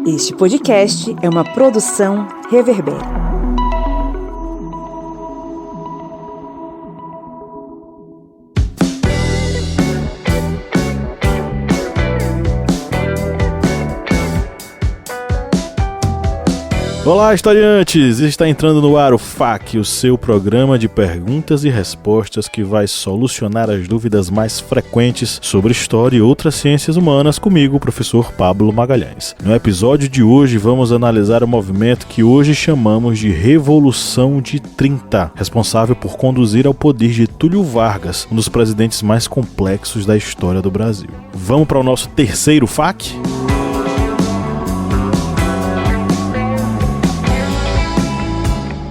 Este podcast é uma produção Reverber. Olá, historiantes! Está entrando no ar o FAQ, o seu programa de perguntas e respostas que vai solucionar as dúvidas mais frequentes sobre história e outras ciências humanas comigo, o professor Pablo Magalhães. No episódio de hoje vamos analisar o movimento que hoje chamamos de Revolução de 30, responsável por conduzir ao poder Getúlio Vargas, um dos presidentes mais complexos da história do Brasil. Vamos para o nosso terceiro FAQ?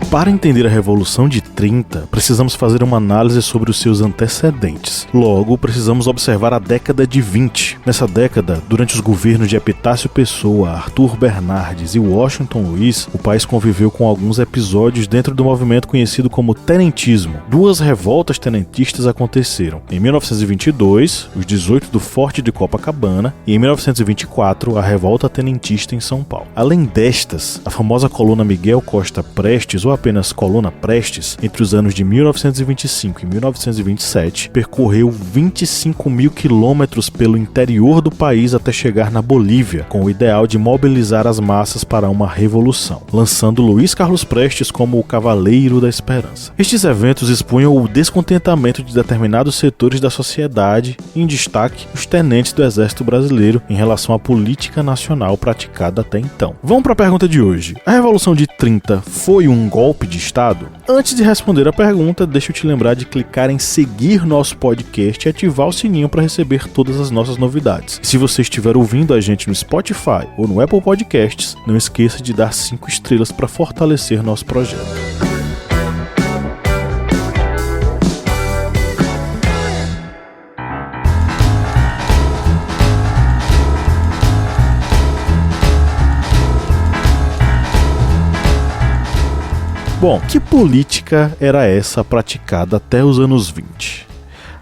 Para entender a Revolução de 30, precisamos fazer uma análise sobre os seus antecedentes. Logo, precisamos observar a década de 20. Nessa década, durante os governos de Epitácio Pessoa, Arthur Bernardes e Washington Luiz, o país conviveu com alguns episódios dentro do movimento conhecido como tenentismo. Duas revoltas tenentistas aconteceram. Em 1922, os 18 do Forte de Copacabana, e em 1924, a revolta tenentista em São Paulo. Além destas, a famosa coluna Miguel Costa Prestes, ou apenas Coluna Prestes, entre os anos de 1925 e 1927, percorreu 25 mil quilômetros pelo interior do país até chegar na Bolívia, com o ideal de mobilizar as massas para uma revolução, lançando Luiz Carlos Prestes como o Cavaleiro da Esperança. Estes eventos expunham o descontentamento de determinados setores da sociedade, em destaque os tenentes do Exército Brasileiro, em relação à política nacional praticada até então. Vamos para a pergunta de hoje. A Revolução de 30 foi um golpe de Estado? Antes de responder a pergunta, deixa eu te lembrar de clicar em seguir nosso podcast e ativar o sininho para receber todas as nossas novidades. E se você estiver ouvindo a gente no Spotify ou no Apple Podcasts, não esqueça de dar 5 estrelas para fortalecer nosso projeto. Bom, que política era essa praticada até os anos 20?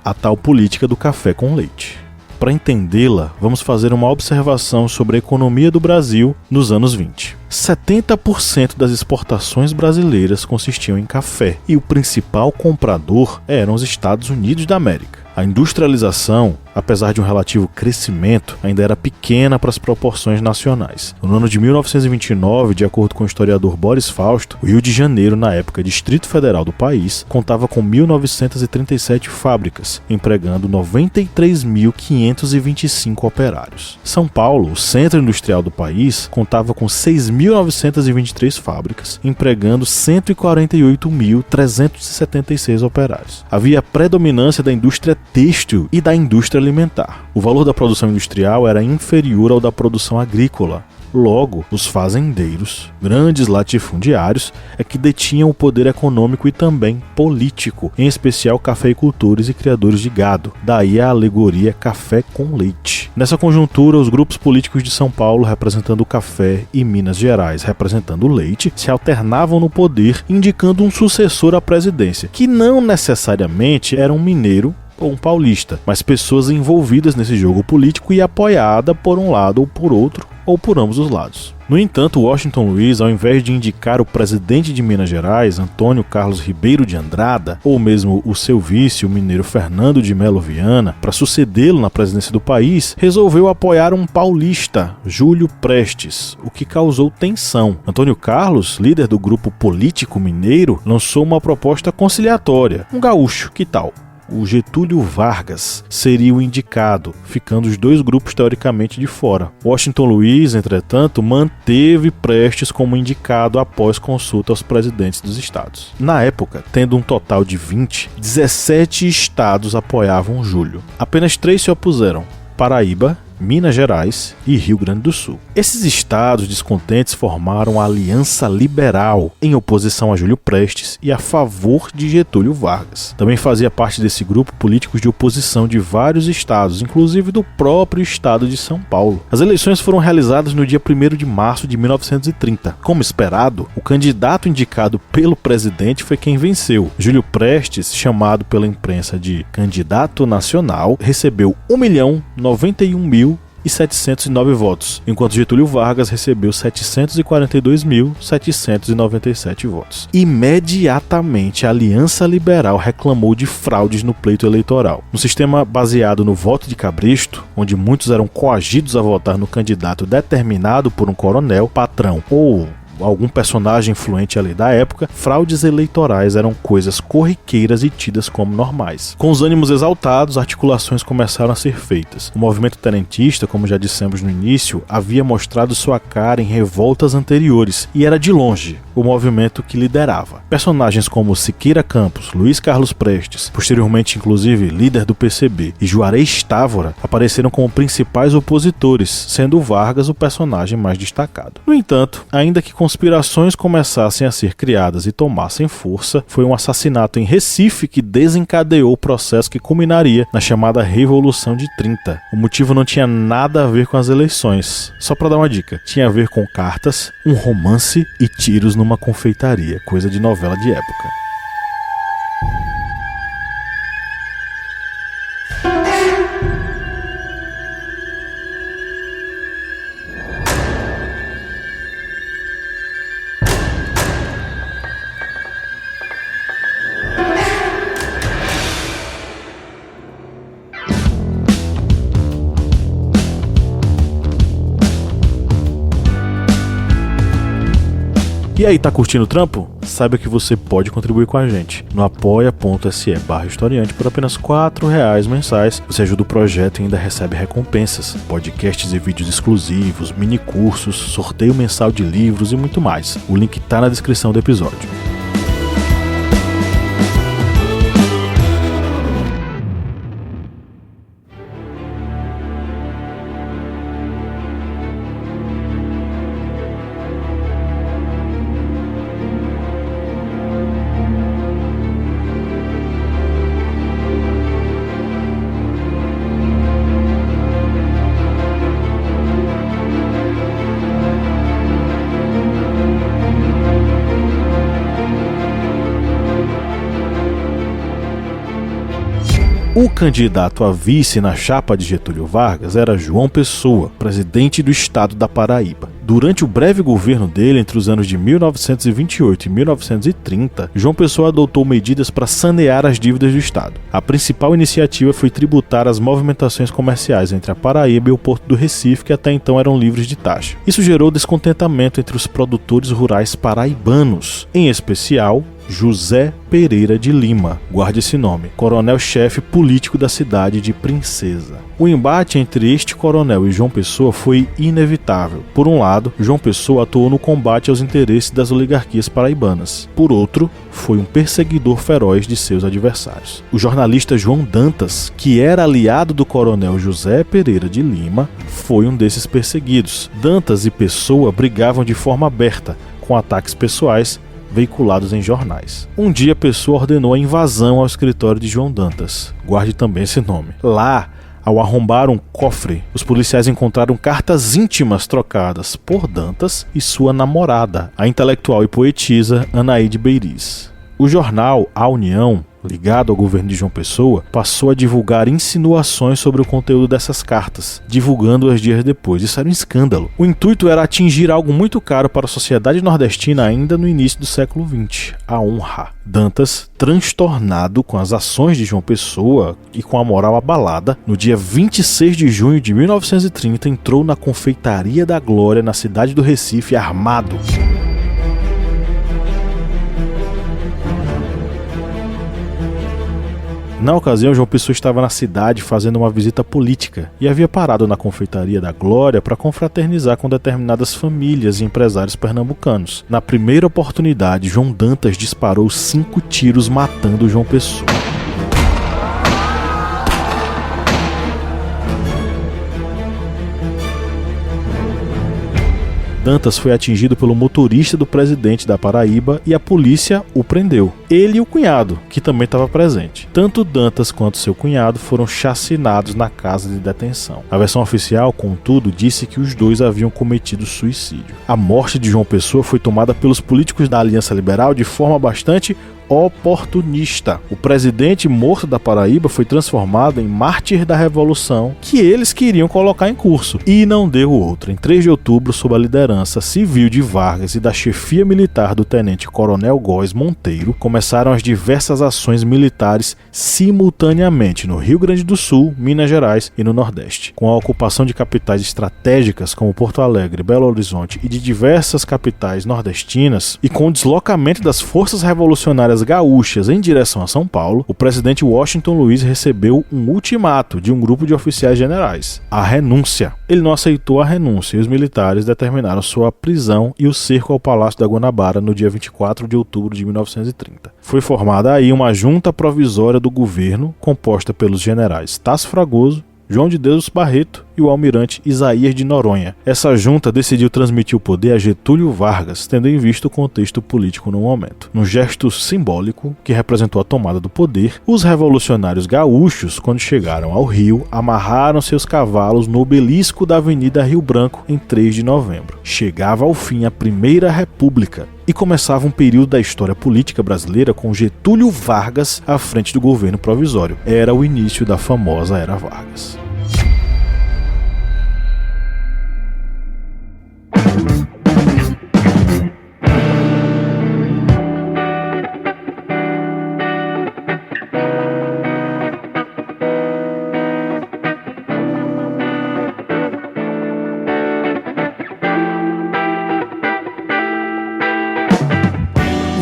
A tal política do café com leite. Para entendê-la, vamos fazer uma observação sobre a economia do Brasil nos anos 20. 70% das exportações brasileiras consistiam em café, e o principal comprador eram os Estados Unidos da América. A industrialização, apesar de um relativo crescimento, ainda era pequena para as proporções nacionais. No ano de 1929, de acordo com o historiador Boris Fausto, o Rio de Janeiro, na época Distrito Federal do país, contava com 1.937 fábricas, empregando 93.525 operários. São Paulo, o centro industrial do país, contava com 6.923 fábricas, empregando 148.376 operários. Havia predominância da indústria têxtil e da indústria alimentar. O valor da produção industrial era inferior ao da produção agrícola. Logo, os fazendeiros, grandes latifundiários, é que detinham o poder econômico e também político, em especial cafeicultores e criadores de gado. Daí a alegoria café com leite. Nessa conjuntura, os grupos políticos de São Paulo, representando o café, e Minas Gerais, representando o leite, se alternavam no poder, indicando um sucessor à presidência, que não necessariamente era um mineiro ou um paulista, mas pessoas envolvidas nesse jogo político e apoiada por um lado ou por outro, ou por ambos os lados. No entanto, Washington Luiz, ao invés de indicar o presidente de Minas Gerais, Antônio Carlos Ribeiro de Andrada, ou mesmo o seu vice, o mineiro Fernando de Melo Viana, para sucedê-lo na presidência do país, resolveu apoiar um paulista, Júlio Prestes, o que causou tensão. Antônio Carlos, líder do grupo político mineiro, lançou uma proposta conciliatória. Um gaúcho, que tal? O Getúlio Vargas seria o indicado, ficando os dois grupos teoricamente de fora. Washington Luiz, entretanto, manteve Prestes como indicado após consulta aos presidentes dos estados. Na época, tendo um total de 20, 17 estados apoiavam Júlio. Apenas 3 se opuseram: Paraíba, Minas Gerais e Rio Grande do Sul. Esses estados descontentes formaram a Aliança Liberal, em oposição a Júlio Prestes e a favor de Getúlio Vargas. Também fazia parte desse grupo políticos de oposição de vários estados, inclusive do próprio estado de São Paulo. As eleições foram realizadas no dia 1º de março de 1930. Como esperado, o candidato indicado pelo presidente foi quem venceu. Júlio Prestes, chamado pela imprensa de candidato nacional, recebeu 1.091.000 742.709 votos, enquanto Getúlio Vargas recebeu 742.797 votos. Imediatamente, a Aliança Liberal reclamou de fraudes no pleito eleitoral. No sistema baseado no voto de cabresto, onde muitos eram coagidos a votar no candidato determinado por um coronel, patrão ou algum personagem influente ali da época, fraudes eleitorais eram coisas corriqueiras e tidas como normais. Com os ânimos exaltados, articulações começaram a ser feitas. O movimento tenentista, como já dissemos no início, havia mostrado sua cara em revoltas anteriores e era de longe o movimento que liderava. Personagens como Siqueira Campos, Luiz Carlos Prestes, posteriormente inclusive líder do PCB, e Juarez Távora apareceram como principais opositores, sendo Vargas o personagem mais destacado. No entanto, ainda que conspirações começassem a ser criadas e tomassem força, foi um assassinato em Recife que desencadeou o processo que culminaria na chamada Revolução de 30. O motivo não tinha nada a ver com as eleições. Só para dar uma dica, tinha a ver com cartas, um romance e tiros numa confeitaria, coisa de novela de época. E aí, tá curtindo o trampo? Saiba que você pode contribuir com a gente no apoia.se/historiante por apenas R$4 mensais. Você ajuda o projeto e ainda recebe recompensas, podcasts e vídeos exclusivos, mini cursos, sorteio mensal de livros e muito mais. O link tá na descrição do episódio. O candidato a vice na chapa de Getúlio Vargas era João Pessoa, presidente do estado da Paraíba. Durante o breve governo dele, entre os anos de 1928 e 1930, João Pessoa adotou medidas para sanear as dívidas do estado. A principal iniciativa foi tributar as movimentações comerciais entre a Paraíba e o Porto do Recife, que até então eram livres de taxa. Isso gerou descontentamento entre os produtores rurais paraibanos, em especial José Pereira de Lima, guarde esse nome, coronel-chefe político da cidade de Princesa. O embate entre este coronel e João Pessoa foi inevitável. Por um lado, João Pessoa atuou no combate aos interesses das oligarquias paraibanas. Por outro, foi um perseguidor feroz de seus adversários. O jornalista João Dantas, que era aliado do coronel José Pereira de Lima, foi um desses perseguidos. Dantas e Pessoa brigavam de forma aberta, com ataques pessoais veiculados em jornais. Um dia, Pessoa ordenou a invasão ao escritório de João Dantas. Guarde também esse nome. Lá, ao arrombar um cofre, os policiais encontraram cartas íntimas trocadas por Dantas e sua namorada, a intelectual e poetisa Anaíde Beiriz. O jornal A União, ligado ao governo de João Pessoa, passou a divulgar insinuações sobre o conteúdo dessas cartas, divulgando-as dias depois. Isso era um escândalo. O intuito era atingir algo muito caro para a sociedade nordestina ainda no início do século XX, a honra. Dantas, transtornado com as ações de João Pessoa e com a moral abalada, no dia 26 de junho de 1930 entrou na Confeitaria da Glória, na cidade do Recife, armado. Na ocasião, João Pessoa estava na cidade fazendo uma visita política e havia parado na Confeitaria da Glória para confraternizar com determinadas famílias e empresários pernambucanos. Na primeira oportunidade, João Dantas disparou 5 tiros matando João Pessoa. Dantas foi atingido pelo motorista do presidente da Paraíba e a polícia o prendeu. Ele e o cunhado, que também estava presente. Tanto Dantas quanto seu cunhado foram chacinados na casa de detenção. A versão oficial, contudo, disse que os dois haviam cometido suicídio. A morte de João Pessoa foi tomada pelos políticos da Aliança Liberal de forma bastante oportunista. O presidente morto da Paraíba foi transformado em mártir da revolução que eles queriam colocar em curso, e não deu outra. Em 3 de outubro, sob a liderança civil de Vargas e da chefia militar do tenente-coronel Góes Monteiro, começaram as diversas ações militares simultaneamente no Rio Grande do Sul, Minas Gerais e no Nordeste. Com a ocupação de capitais estratégicas como Porto Alegre, Belo Horizonte e de diversas capitais nordestinas, e com o deslocamento das forças revolucionárias gaúchas em direção a São Paulo, o presidente Washington Luiz recebeu um ultimato de um grupo de oficiais generais: a renúncia. Ele não aceitou a renúncia e os militares determinaram sua prisão e o cerco ao Palácio da Guanabara no dia 24 de outubro de 1930. Foi formada aí uma junta provisória do governo, composta pelos generais Tasso Fragoso, João de Deus Barreto e o almirante Isaías de Noronha. Essa junta decidiu transmitir o poder a Getúlio Vargas, tendo em vista o contexto político no momento. Num gesto simbólico, que representou a tomada do poder, os revolucionários gaúchos, quando chegaram ao Rio, amarraram seus cavalos no obelisco da Avenida Rio Branco em 3 de novembro. Chegava ao fim a Primeira República e começava um período da história política brasileira com Getúlio Vargas à frente do governo provisório. Era o início da famosa Era Vargas.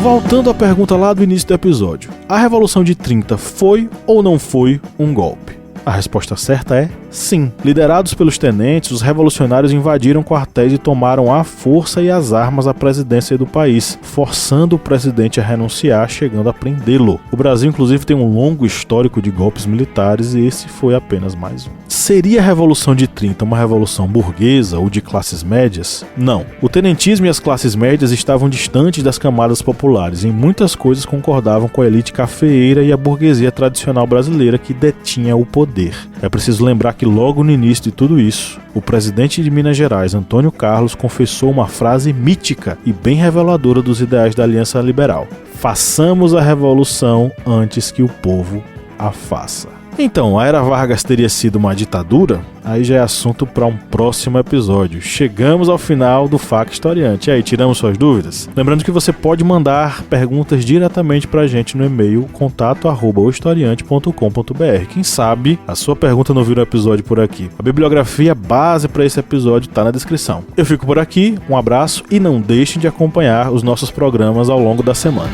Voltando à pergunta lá do início do episódio, a Revolução de 30 foi ou não foi um golpe? A resposta certa é sim. Liderados pelos tenentes, os revolucionários invadiram quartéis e tomaram à força e às armas a presidência do país, forçando o presidente a renunciar, chegando a prendê-lo. O Brasil, inclusive, tem um longo histórico de golpes militares e esse foi apenas mais um. Seria a Revolução de 30 uma revolução burguesa ou de classes médias? Não. O tenentismo e as classes médias estavam distantes das camadas populares e em muitas coisas concordavam com a elite cafeeira e a burguesia tradicional brasileira que detinha o poder. É preciso lembrar que logo no início de tudo isso, o presidente de Minas Gerais, Antônio Carlos, confessou uma frase mítica e bem reveladora dos ideais da Aliança Liberal: façamos a revolução antes que o povo a faça. Então, a Era Vargas teria sido uma ditadura? Aí já é assunto para um próximo episódio. Chegamos ao final do FAQ Historiante. E aí, tiramos suas dúvidas? Lembrando que você pode mandar perguntas diretamente pra gente no e-mail contato@ohistoriante.com.br. Quem sabe a sua pergunta não vira um episódio por aqui. A bibliografia base para esse episódio tá na descrição. Eu fico por aqui, um abraço e não deixem de acompanhar os nossos programas ao longo da semana.